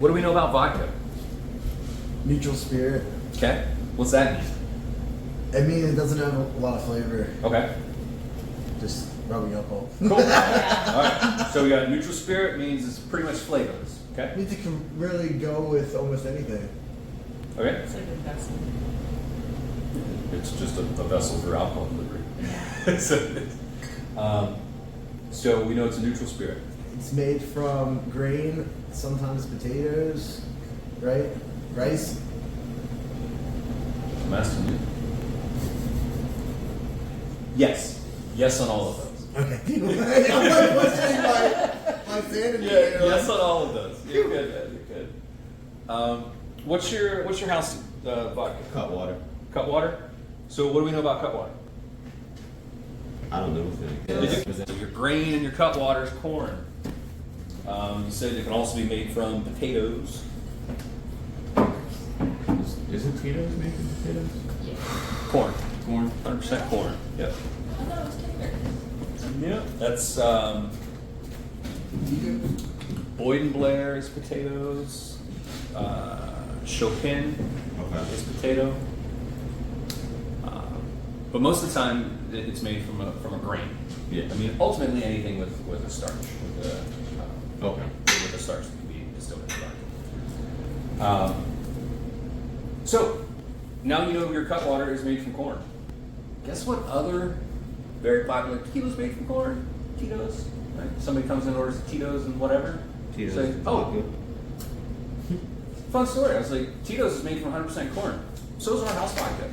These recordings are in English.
What do we know about vodka? Neutral spirit. Okay. What's that mean? I mean, it doesn't have a lot of flavor. Okay. Just rubbing alcohol. Cool. All right. So we got neutral spirit means it's pretty much flavorless. I Okay. mean, it can really go with almost anything. Okay. It's like a vessel. It's just a vessel for alcohol delivery. So we know it's a neutral spirit. It's made from grain, sometimes potatoes, right? Rice. I'm asking you. Yes. Yes on all of those. Okay. I'm like questioning my sanity. Yes on all of those. You're good, man. You're good. What's your house vodka? Cut water. Cut water? So what do we know about cut water? I don't know anything. So your grain and your cut water is corn. You said it can also be made from potatoes. Isn't potatoes made from potatoes? Yeah. Corn. Corn. 100% corn. Yep. I thought it was tender. Yeah. That's Boyd and Blair is potatoes. Chopin Okay. is potato. But most of the time, it's made from a grain. Yeah. I mean, ultimately anything with a starch, with a starch that can be distilled into vodka. So now you know your cut water is made from corn. Guess what other very popular tequila's made from corn? Tito's. Right? Somebody comes in and orders Tito's and whatever. Tito's. Say, oh, fun story. I was like, Tito's is made from 100% corn. So is our house vodka.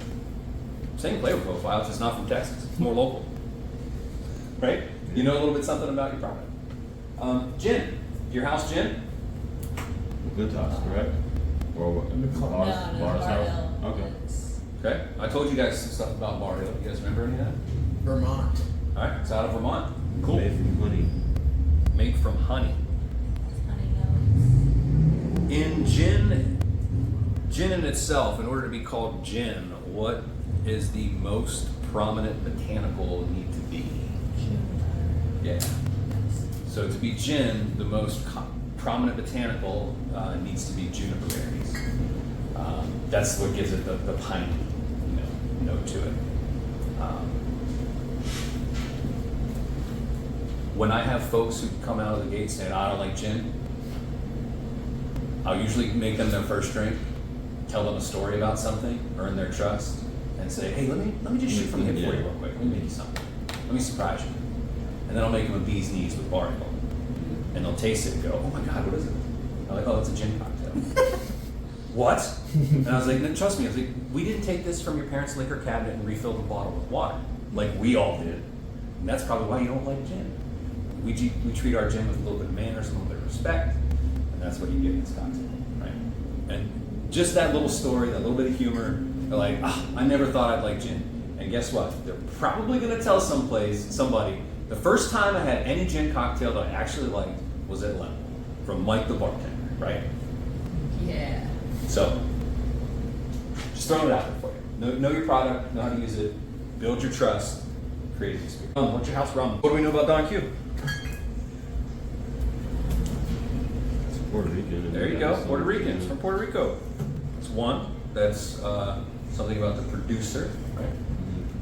Same flavor profile, it's just not from Texas. It's more local. Right? You know a little bit something about your product. Gin. Your house gin? Good toss, correct? Or what? McCall. No, Bars house? Bartending. Okay. It's- Okay. I told you guys some stuff about Bar Hill. You guys remember any of that? Vermont. Alright, it's out of Vermont. Cool. Made from honey. Made from honey. honey nose. In gin in itself, in order to be called gin, what is the most prominent botanical need to be? Yeah. So to be gin, the most prominent botanical needs to be juniper berries. That's what gives it the piney, note to it. When I have folks who come out of the gate saying, I don't like gin, I'll usually make them their first drink, tell them a story about something, earn their trust, and say, hey, let me just shoot from the hip for you real quick. Let me make you something. Let me surprise you. And then I'll make them a bee's knees with bar hill. And they'll taste it and go, oh my God, what is it? I'm like, oh, it's a gin cocktail. What? And I was like, no, trust me. I was like, we didn't take this from your parents' liquor cabinet and refill the bottle with water, like we all did. And that's probably why you don't like gin. We treat our gin with a little bit of manners, a little bit of respect, and that's what you get in this cocktail, right? And just that little story, that little bit of humor, they're like, I never thought I'd like gin. And guess what? They're probably gonna tell somebody, the first time I had any gin cocktail that I actually liked was at Lemon, from Mike the bartender, right? Yeah. So, just throwing it out there for you. Know your product, know how to use it, build your trust, create an experience. What's your house rum? What do we know about Don Q? It's Puerto Rican. There you go, Puerto Ricans from Puerto Rico. It's one. That's something about the producer, right?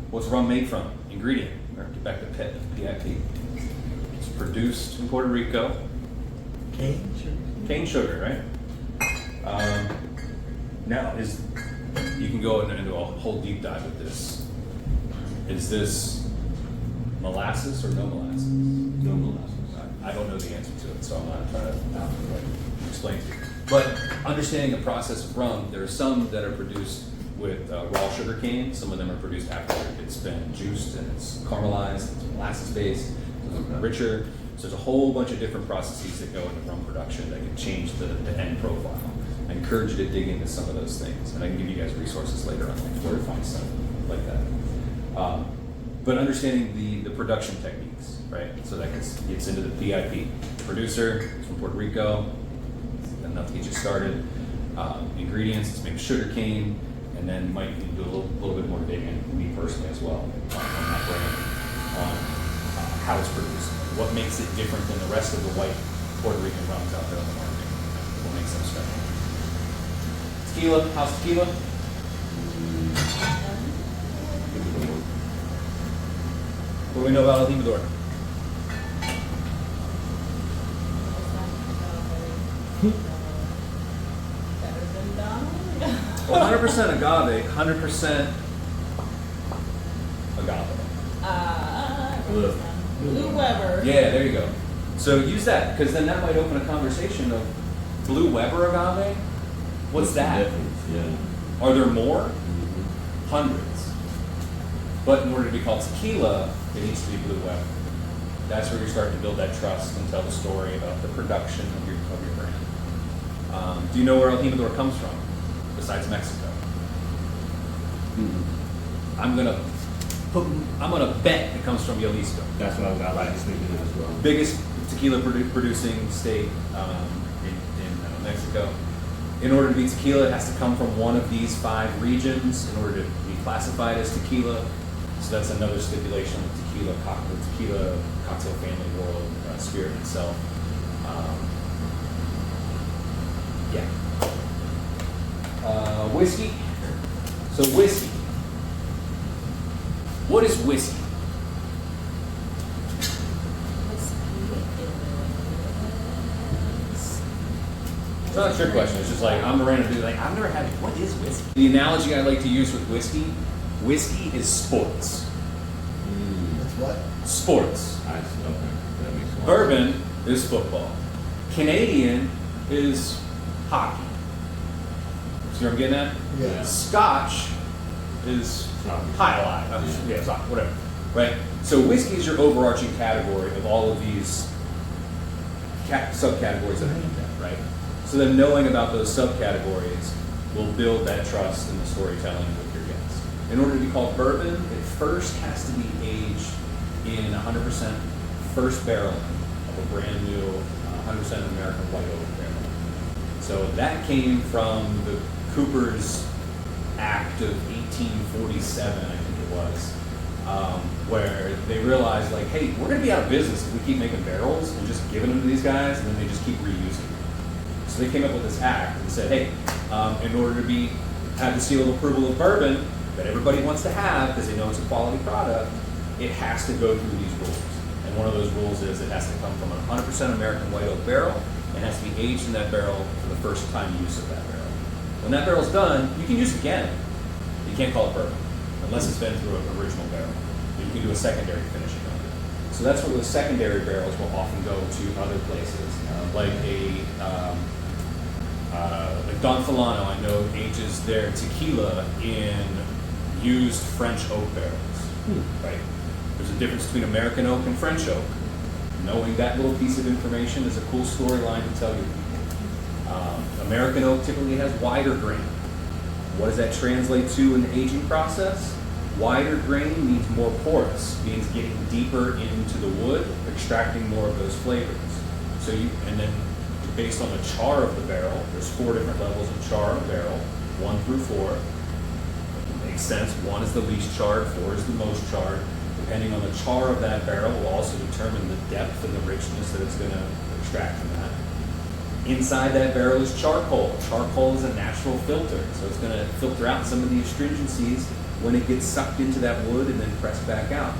What's rum made from? Ingredient. Right? Get back to PIP, PIP. It's produced in Puerto Rico. Cane sugar. Cane sugar, right? Now, you can go into a whole deep dive with this. Is this molasses or no molasses? No molasses. I don't know the answer to it, so I'm not trying to explain to you. But understanding the process of rum, there are some that are produced with raw sugar cane. Some of them are produced after it's been juiced and it's caramelized, it's molasses based, so it's richer. So there's a whole bunch of different processes that go into rum production that can change the end profile. I encourage you to dig into some of those things, and I can give you guys resources later on where to find stuff like that. But understanding the production techniques, right? So that gets into the PIP. Producer is from Puerto Rico, enough to get you started. Ingredients, it's made sugar cane, and then you might need to do a little bit more digging, me personally as well, on that brand, on how it's produced. What makes it different than the rest of the white Puerto Rican rums out there on the market? makes them special. Tequila, how's tequila? What do we know about El Jimador? Better than Donald? Well, 100% agave, 100% agave. Blue Weber. Yeah, there you go. So use that, because then that might open a conversation of Blue Weber agave. What's the that? difference? Yeah. Are there more? Mhm. Hundreds. But in order to be called tequila, it needs to be Blue Weber. That's where you start to build that trust and tell the story about the production of your brand. Do you know where El Jimador comes from, besides Mexico? I'm gonna bet it comes from Jalisco. That's what I was thinking as well. Biggest tequila producing state in Mexico. In order to be tequila, it has to come from one of these 5 regions in order to be classified as tequila. So that's another stipulation of the tequila cocktail family world, spirit itself. Yeah. Whiskey. So whiskey. What is whiskey? It's not a trick question. It's just like, I'm a random dude, like, I've never had it. What is whiskey? The analogy I like to use with whiskey is sports. That's what? Sports. I see. Okay. That makes sense. Bourbon is football. Canadian is hockey. See what I'm getting at? Yeah. Scotch is Soccer. high alive. Yeah. Yeah, soccer, whatever. Right? So whiskey is your overarching category of all of these subcategories that are named that, right? So then knowing about those subcategories will build that trust in the storytelling with your guests. In order to be called bourbon, it first has to be aged in 100% first barrel of a brand new 100% American white oak barrel. So that came from the Cooper's Act of 1847, I think it was, where they realized, like, hey, we're going to be out of business if we keep making barrels and just giving them to these guys, and then they just keep reusing them. So they came up with this act and said, hey, in order to have the seal of approval of bourbon that everybody wants to have because they know it's a quality product, it has to go through these rules. And one of those rules is it has to come from a 100% American white oak barrel and has to be aged in that barrel for the first time use of that barrel. When that barrel's done, you can use it again. You can't call it bourbon unless it's been through an original barrel. You can do a secondary finishing on it. So that's where those secondary barrels will often go to other places, like like Don Fulano, I know, ages their tequila in used French oak barrels. Right? There's a difference between American oak and French oak. Knowing that little piece of information is a cool storyline to tell your people. American oak typically has wider grain. What does that translate to in the aging process? Wider grain means more porous, means getting deeper into the wood, extracting more of those flavors. And then based on the char of the barrel, there's 4 different levels of char of the barrel, 1 through 4. It makes sense. 1 is the least charred, 4 is the most charred. Depending on the char of that barrel will also determine the depth and the richness that it's going to extract from that. Inside that barrel is charcoal. Charcoal is a natural filter, so it's going to filter out some of the astringencies when it gets sucked into that wood and then pressed back out.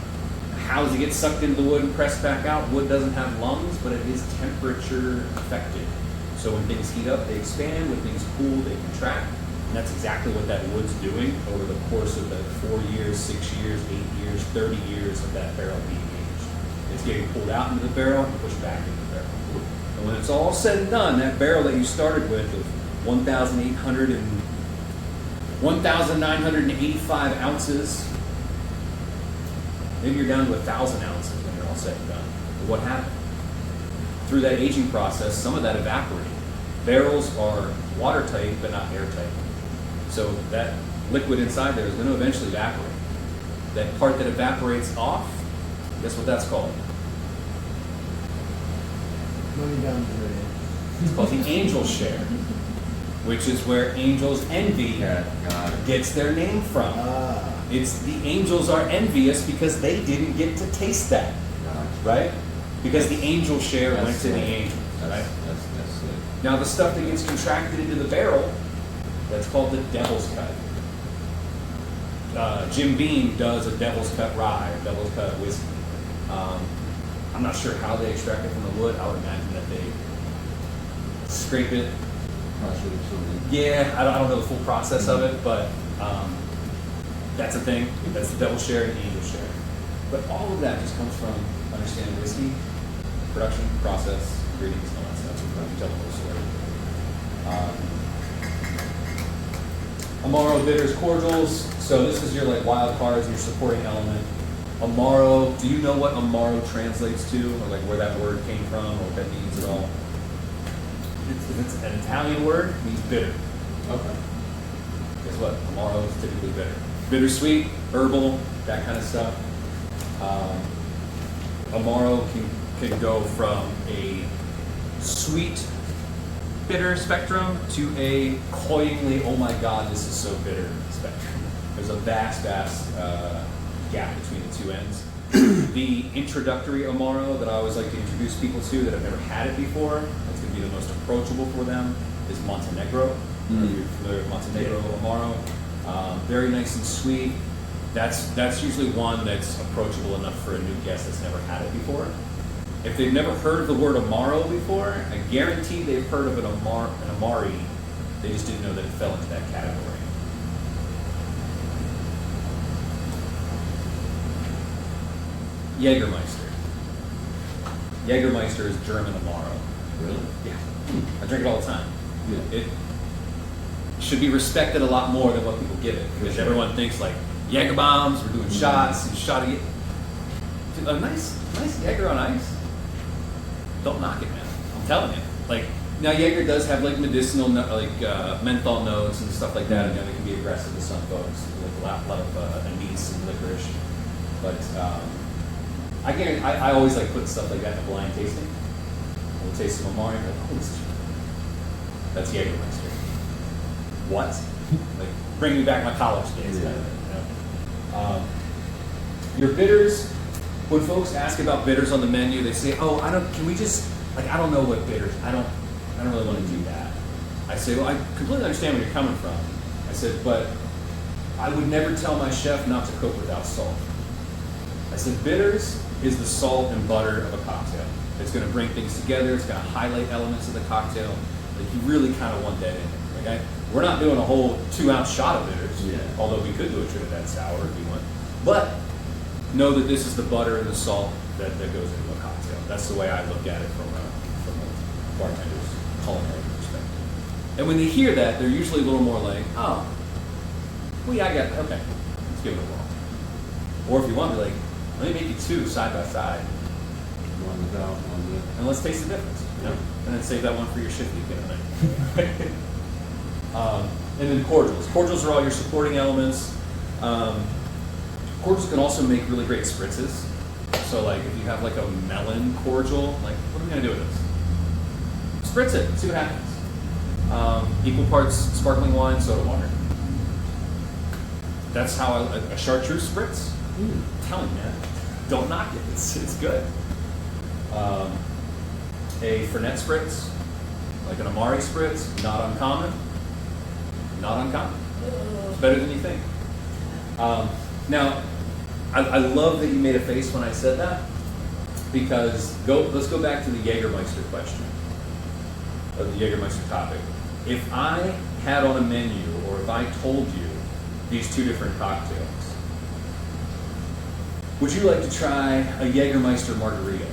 How does it get sucked into the wood and pressed back out? Wood doesn't have lungs, but it is temperature affected. So when things heat up, they expand. When things cool, they contract. And that's exactly what that wood's doing over the course of the 4 years, 6 years, 8 years, 30 years of that barrel being aged. It's getting pulled out into the barrel and pushed back into the barrel. And when it's all said and done, that barrel that you started with of 1,985 ounces, maybe you're down to 1,000 ounces when you're all said and done. But what happened? Through that aging process, some of that evaporated. Barrels are watertight, but not airtight. So that liquid inside there is going to eventually evaporate. That part that evaporates off, guess what that's called? Money down the drain. It's called the angel share, which is where angels envy gets their name from. It's the angels are envious because they didn't get to taste that, right? Because the angel share went to the angels, right? That's it. Now the stuff that gets contracted into the barrel, that's called the devil's cut. Jim Beam does a devil's cut rye, or devil's cut whiskey. I'm not sure how they extract it from the wood. I would imagine that they scrape it. Crush it or something. Yeah, I don't know the full process of it, but that's a thing. That's the devil's share and the angel's share. But all of that just comes from understanding whiskey, production, process, ingredients, and all that stuff. So you tell the whole story. Amaro bitters, cordials. So this is your like wild cards, your supporting element. Amaro. Do you know what Amaro translates to, or like where that word came from, or what that means at all? It's an Italian word. It means bitter. Okay. Guess what? Amaro is typically bitter. Bittersweet, herbal, that kind of stuff. Amaro can go from a sweet, bitter spectrum to a cloyingly, oh my god, this is so bitter spectrum. There's a vast gap between the two ends. The introductory Amaro that I always like to introduce people to that have never had it before, that's going to be the most approachable for them, is Montenegro. If you're familiar with Montenegro Amaro. Very nice and sweet. That's usually one that's approachable enough for a new guest that's never had it before. If they've never heard of the word Amaro before, I guarantee they've heard of an Amari. They just didn't know that it fell into that category. Jägermeister. Jägermeister is German Amaro. Really? Yeah. I drink it all the time. Yeah. It should be respected a lot more than what people give it, because everyone thinks like Jäger bombs, we're doing shots, and shot of a nice Jäger on ice. Don't knock it, man. I'm telling you. Like now, Jäger does have like medicinal, menthol notes and stuff like that, and they can be aggressive to some folks, with a lot of anise and licorice. But I always like putting stuff like that in a blind tasting. We'll taste some Amari, and like, oh, this is that's Jägermeister. What? Like, bring me back my college days. Yeah. Kind of, you know? Your bitters. When folks ask about bitters on the menu, they say, "Oh, can we just like I don't know what bitters. I don't really want to do that." I say, "Well, I completely understand where you're coming from." I said, "But I would never tell my chef not to cook without salt." I said, "Bitters is the salt and butter of a cocktail. It's going to bring things together. It's going to highlight elements of the cocktail. Like you really kind of want that in it. Like we're not doing a whole 2-ounce shot of bitters, although we could do a Trinidad sour if we want. But know that this is the butter and the salt that goes into a cocktail. That's the way I look at it from a bartender's culinary perspective. And when they hear that, they're usually a little more like, oh, well, yeah, I got it. Okay, let's give it a whirl. Or if you want, be like, let me make you two side by side. One without, one with. And let's taste the difference, you know? And then save that one for your shift you get on it. And then cordials. Cordials are all your supporting elements. Cordials can also make really great spritzes. So like if you have like a melon cordial, like what are we gonna do with this? Spritz it, see what happens. Equal parts sparkling wine, soda water. That's how a chartreuse spritz. I'm telling you, man, don't knock it. It's good. A Fernet spritz, like an Amari spritz, not uncommon. Not uncommon. It's better than you think. Now, I love that you made a face when I said that, because let's go back to the Jägermeister question, or the Jägermeister topic. If I had on a menu, or if I told you these two different cocktails, would you like to try a Jägermeister margarita?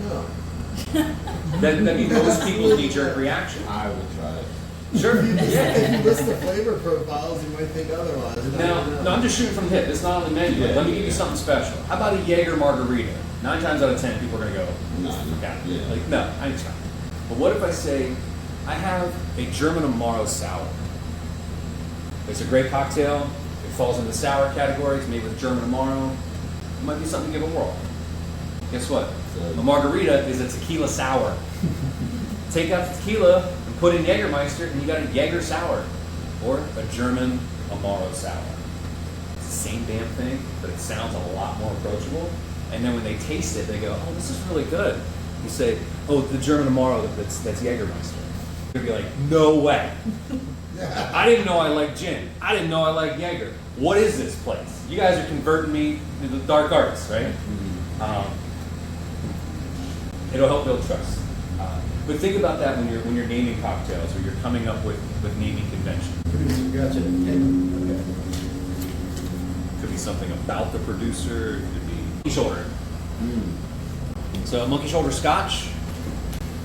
No. That'd be most people's knee-jerk reaction. I would try it. Sure. If you Yeah. list the flavor profiles, you might think otherwise. No, I'm just shooting from the hip. It's not on the menu. Yeah, Let me give you yeah. something special. How about a Jaeger margarita? 9 times out of 10, people are going to go, No, yeah. Like, no, I ain't trying. But what if I say, I have a German Amaro sour. It's a great cocktail. It falls in the sour category. It's made with German Amaro. It might be something to give a whirl. Guess what? A margarita is a tequila sour. Take out the tequila and put in Jägermeister, and you got a Jaeger sour, or a German Amaro sour. It's the same damn thing, but it sounds a lot more approachable. And then when they taste it, they go, "Oh, this is really good." You say, "Oh, the German Amaro, that's Jägermeister." You'd be like, no way. I didn't know I liked gin. I didn't know I liked Jaeger. What is this place? You guys are converting me to the dark arts, right? It'll help build trust. But think about that when you're naming cocktails or you're coming up with naming convention. Gotcha. Okay. Could be something about the producer. It could be monkey shoulder. So monkey shoulder scotch.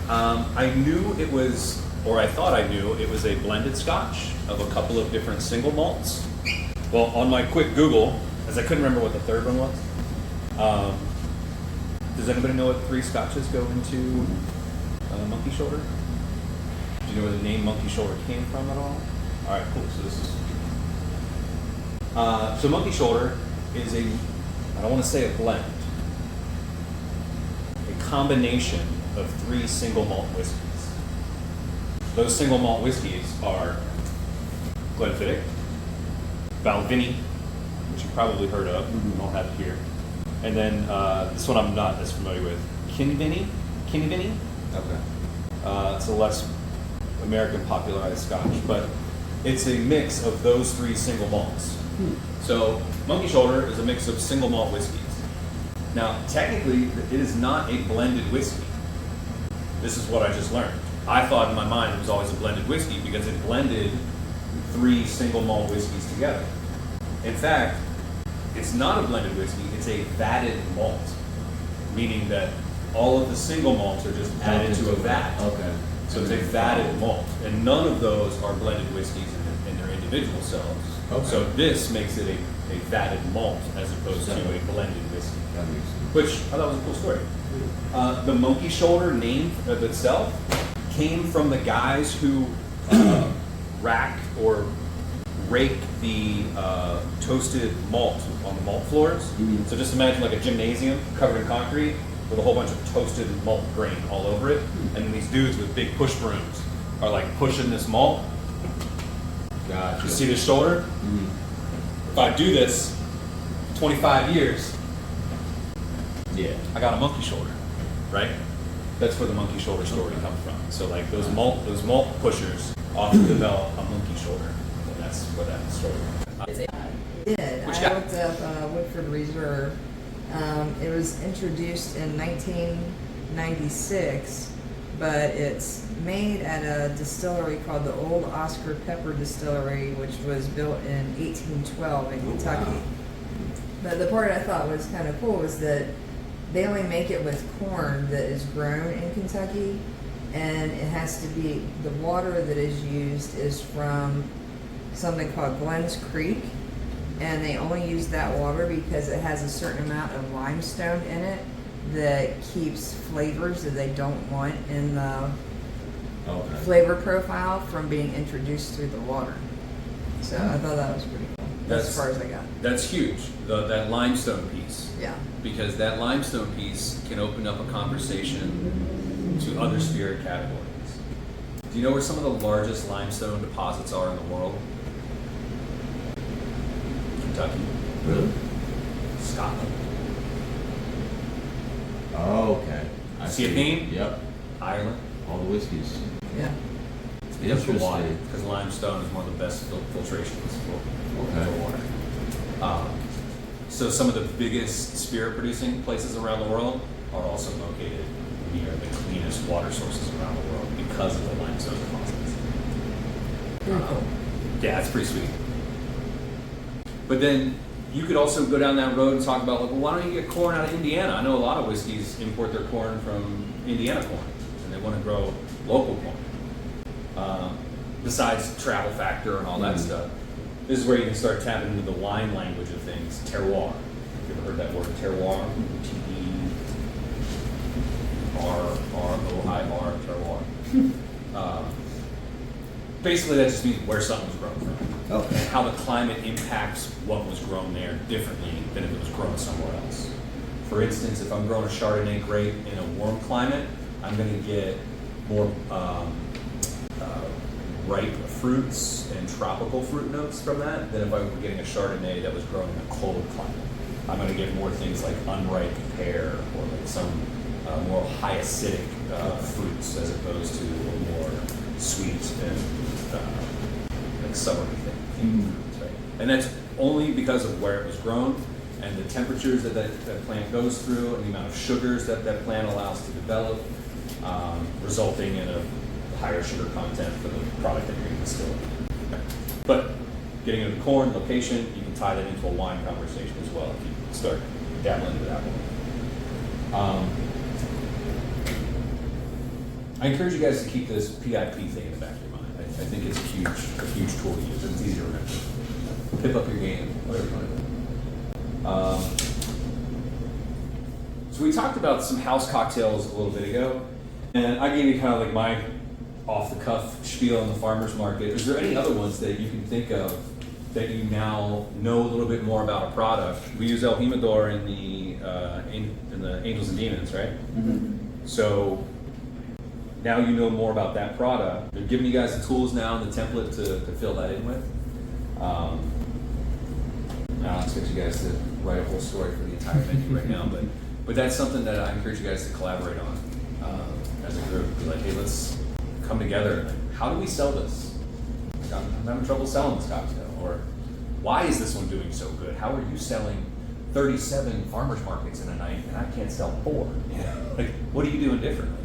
I knew it was, or I thought I knew it was a blended scotch of a couple of different single malts. Well, on my quick Google, as I couldn't remember what the third one was. Does anybody know what 3 scotches go into monkey shoulder? Do you know where the name monkey shoulder came from at all? All right, cool. So this is so monkey shoulder is I don't want to say a blend, a combination of 3 single malt whiskeys. Those single malt whiskeys are Glenfiddich, Balvenie, which you've probably heard of. I'll have it here. And then this one I'm not as familiar with. Kinnivinny. Okay. It's a less American popularized scotch, but it's a mix of those 3 single malts. So monkey shoulder is a mix of single malt whiskeys. Now, technically, it is not a blended whiskey. This is what I just learned. I thought in my mind it was always a blended whiskey because it blended 3 single malt whiskeys together. In fact, it's not a blended whiskey, it's a vatted malt, meaning that all of the single malts are just added to a vat. Okay. So it's a vatted malt, and none of those are blended whiskeys in their individual selves. Okay. So this makes it a vatted malt as opposed to a blended whiskey, That makes sense. which I thought was a cool story. The monkey shoulder name itself came from the guys who rack or rake the toasted malt on the malt floors. So just imagine like a gymnasium covered in concrete with a whole bunch of toasted malt grain all over it. And then these dudes with big push brooms are like pushing this malt. Gotcha. You see this shoulder? If I do this 25 years, Yeah. I got a monkey shoulder, right? That's where the monkey shoulder story comes from. So like those malt pushers often develop a monkey shoulder, and that's where that story comes from. Did. What you I got? looked up Woodford Reserve. It was introduced in 1996, but it's made at a distillery called the Old Oscar Pepper Distillery, which was built in 1812 in Kentucky. Wow. But the part I thought was kind of cool was that they only make it with corn that is grown in Kentucky, and it has to be, the water that is used is from something called Glens Creek, and they only use that water because it has a certain amount of limestone in it that keeps flavors that they don't want in the Okay. flavor profile from being introduced through the water. So I thought that was pretty cool. That's as far as I got. That's huge, that limestone piece. Yeah. Because that limestone piece can open up a conversation to other spirit categories. Do you know where some of the largest limestone deposits are in the world? Kentucky, Really? Scotland, Oh, okay. I See a theme? Yep. Ireland. All the whiskeys. Yeah. Because the water, Interesting. because limestone is one of the best filtrations for Okay. water. So some of the biggest spirit producing places around the world are also located near the cleanest water sources around the world because of the limestone deposits. Pretty cool. Yeah, it's pretty sweet. But then you could also go down that road and talk about, like, well, why don't you get corn out of Indiana? I know a lot of whiskeys import their corn from Indiana corn, and they want to grow local corn. Besides travel factor and all that stuff, this is where you can start tapping into the wine language of things. Terroir. Have you ever heard that word, terroir? T-E-R-R-O-I-R, terroir. Basically, that just means where something was grown from. Okay. And how the climate impacts what was grown there differently than if it was grown somewhere else. For instance, if I'm growing a Chardonnay grape in a warm climate, I'm going to get more ripe fruits and tropical fruit notes from that than if I were getting a Chardonnay that was grown in a cold climate. I'm going to get more things like unripe pear or like some more high acidic fruits as opposed to a more sweet and like summery thing. Right? And that's only because of where it was grown and the temperatures that plant goes through and the amount of sugars that plant allows to develop, resulting in a higher sugar content for the product that you're going to distill. Okay. But getting into the corn, location, you can tie that into a wine conversation as well if you start dabbling into that one. I encourage you guys to keep this PIP thing in the back of your mind. I think it's a huge tool to use, and it's easy to remember. Pip up your game, whatever you want to do. So we talked about some house cocktails a little bit ago, and I gave you kind of like my off-the-cuff spiel on the farmer's market. Is there any other ones that you can think of that you now know a little bit more about a product? We use El Jimador in the Angels and Demons, right? Mm-hmm. So now you know more about that product. They're giving you guys the tools now and the template to fill that in with. I don't expect you guys to write a whole story for the entire menu right now, but that's something that I encourage you guys to collaborate on as a group. Be like, hey, let's come together. How do we sell this? Like, I'm having trouble selling this cocktail. Or why is this one doing so good? How are you selling 37 farmers markets in a night and I can't sell 4? Like, what are you doing differently?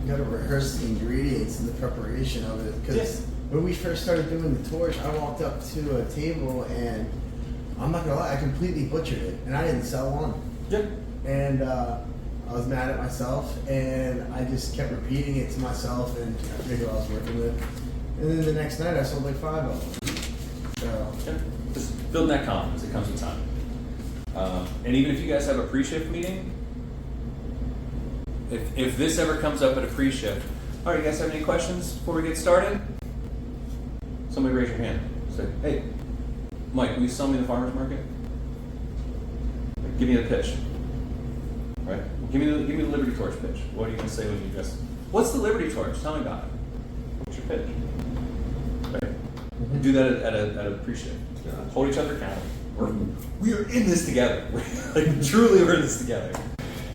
You gotta rehearse the ingredients and the preparation of it. Because when we first started doing the torch, I walked up to a table and I'm not gonna lie, I completely butchered it and I didn't sell one. Yeah. And I was mad at myself and I just kept repeating it to myself and I forget who I was working with. And then the next night I sold like 5 of them. So Yeah. Just building that confidence, it comes with time. And even if you guys have a pre-shift meeting, if this ever comes up at a pre-shift, all right, you guys have any questions before we get started? Somebody raise your hand. Say, hey, Mike, will you sell me the farmer's market? Like, give me the pitch. Right? Give me the Liberty Torch pitch. What are you going to say when you just, what's the Liberty Torch? Tell me about it. What's your pitch? Right? Mm-hmm. Do that at a pre-shift. Hold each other accountable. We are in this together. Like, truly, we're in this together.